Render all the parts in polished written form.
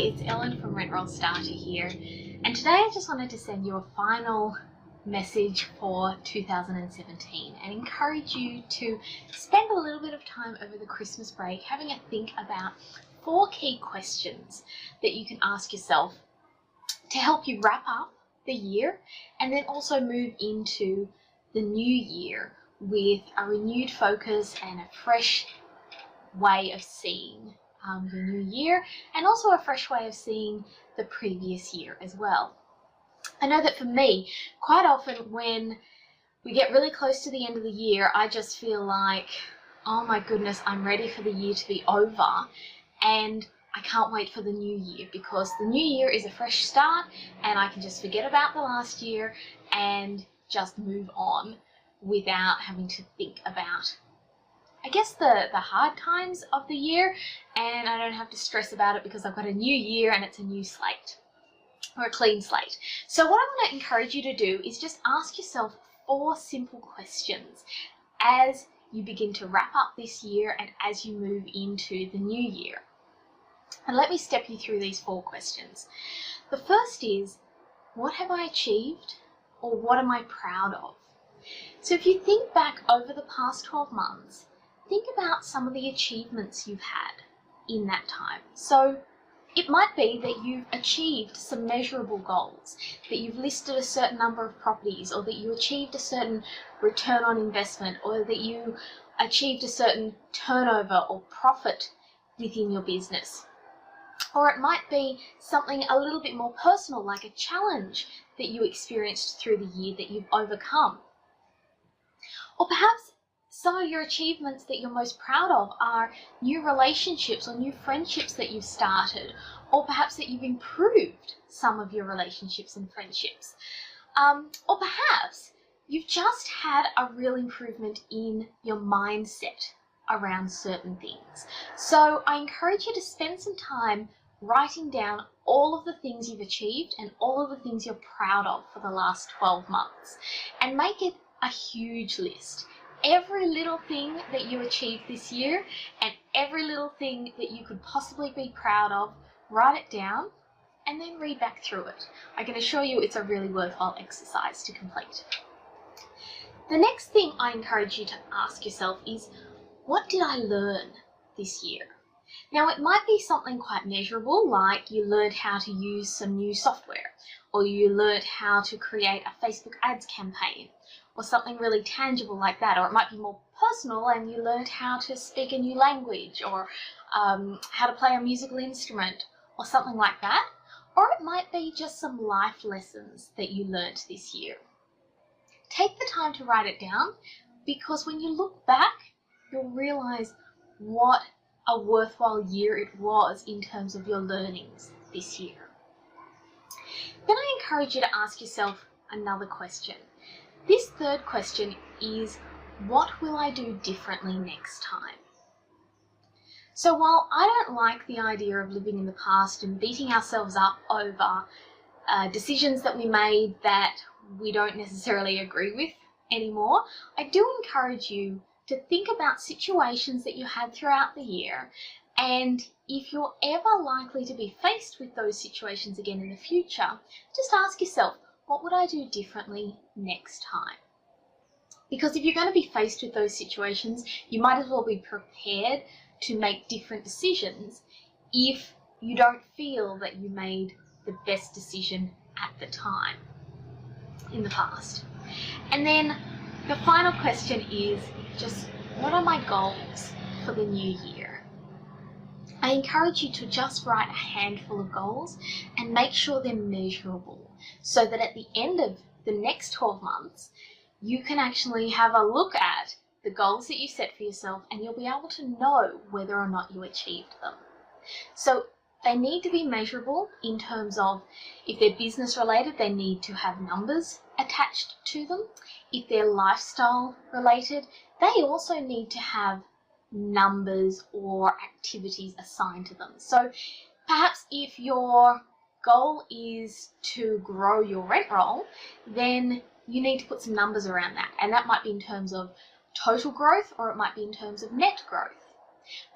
it's Ellen from Rent Roll Starter here, and today I just wanted to send you a final message for 2017 and encourage you to spend a little bit of time over the Christmas break having a think about 4 key questions that you can ask yourself to help you wrap up the year and then also move into the new year with a renewed focus and a fresh way of seeing the new year, and also a fresh way of seeing the previous year as well. I know that for me, quite often when we get really close to the end of the year, I just feel like, oh my goodness, I'm ready for the year to be over, and I can't wait for the new year, because the new year is a fresh start and I can just forget about the last year and just move on without having to think about, I guess, the hard times of the year, and I don't have to stress about it because I've got a new year and it's a new slate, or a clean slate. So what I want to encourage you to do is just ask yourself 4 simple questions as you begin to wrap up this year and as you move into the new year. And let me step you through these 4 questions. The first is, what have I achieved, or what am I proud of? So if you think back over the past 12 months, think about some of the achievements you've had in that time. So it might be that you've achieved some measurable goals, that you've listed a certain number of properties, or that you achieved a certain return on investment, or that you achieved a certain turnover or profit within your business. Or it might be something a little bit more personal, like a challenge that you experienced through the year that you've overcome. Or perhaps some of your achievements that you're most proud of are new relationships or new friendships that you've started, or perhaps that you've improved some of your relationships and friendships. Or perhaps you've just had a real improvement in your mindset around certain things. So I encourage you to spend some time writing down all of the things you've achieved and all of the things you're proud of for the last 12 months, and make it a huge list. Every little thing that you achieved this year and every little thing that you could possibly be proud of, write it down and then read back through it. I can assure you it's a really worthwhile exercise to complete. The next thing I encourage you to ask yourself is, what did I learn this year? Now, it might be something quite measurable, like you learned how to use some new software, or you learned how to create a Facebook ads campaign, or something really tangible like that. Or it might be more personal and you learned how to speak a new language, or how to play a musical instrument, or something like that. Or it might be just some life lessons that you learned this year. Take the time to write it down, because when you look back, you'll realize what a worthwhile year it was in terms of your learnings this year. Then I encourage you to ask yourself another question. This third question is, what will I do differently next time? So while I don't like the idea of living in the past and beating ourselves up over decisions that we made that we don't necessarily agree with anymore, I do encourage you to think about situations that you had throughout the year, and if you're ever likely to be faced with those situations again in the future, just ask yourself, what would I do differently next time? Because if you're going to be faced with those situations, you might as well be prepared to make different decisions if you don't feel that you made the best decision at the time in the past. And then the final question is just, what are my goals for the new year? I encourage you to just write a handful of goals and make sure they're measurable, so that at the end of the next 12 months, you can actually have a look at the goals that you set for yourself and you'll be able to know whether or not you achieved them. So they need to be measurable in terms of, if they're business related, they need to have numbers attached to them. If they're lifestyle related, they also need to have numbers or activities assigned to them. So perhaps if your goal is to grow your rent roll, then you need to put some numbers around that. And that might be in terms of total growth, or it might be in terms of net growth.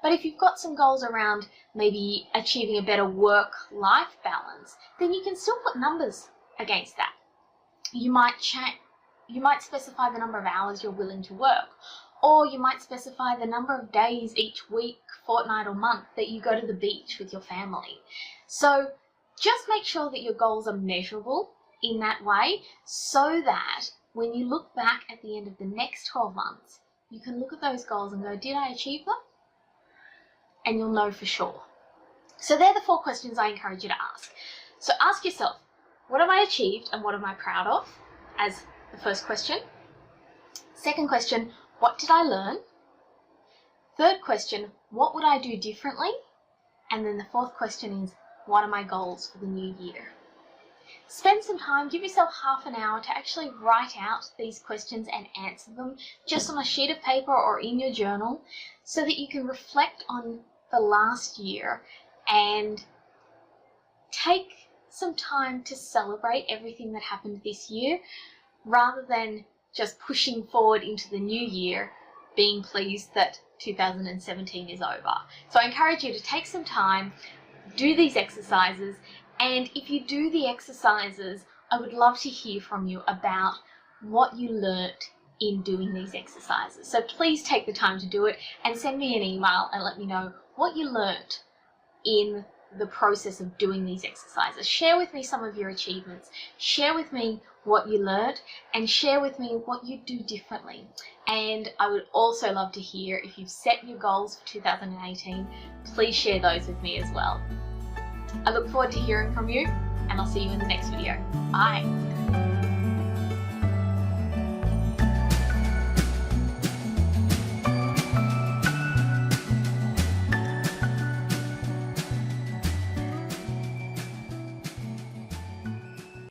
But if you've got some goals around maybe achieving a better work-life balance, then you can still put numbers against that. You might specify the number of hours you're willing to work, or you might specify the number of days each week, fortnight, or month that you go to the beach with your family. So just make sure that your goals are measurable in that way, so that when you look back at the end of the next 12 months, you can look at those goals and go, did I achieve them? And you'll know for sure. So they're the 4 questions I encourage you to ask. So ask yourself, what have I achieved and what am I proud of, as the first question. Second question, what did I learn? Third question, what would I do differently? And then the 4th question is, what are my goals for the new year? Spend some time, give yourself half an hour to actually write out these questions and answer them just on a sheet of paper or in your journal, so that you can reflect on the last year and take some time to celebrate everything that happened this year, rather than just pushing forward into the new year, being pleased that 2017 is over. So I encourage you to take some time, do these exercises, and if you do the exercises, I would love to hear from you about what you learnt in doing these exercises. So please take the time to do it and send me an email and let me know what you learnt in the process of doing these exercises. Share with me some of your achievements, share with me what you learnt, and share with me what you do differently. And I would also love to hear if you've set your goals for 2018, please share those with me as well. I look forward to hearing from you, and I'll see you in the next video. Bye.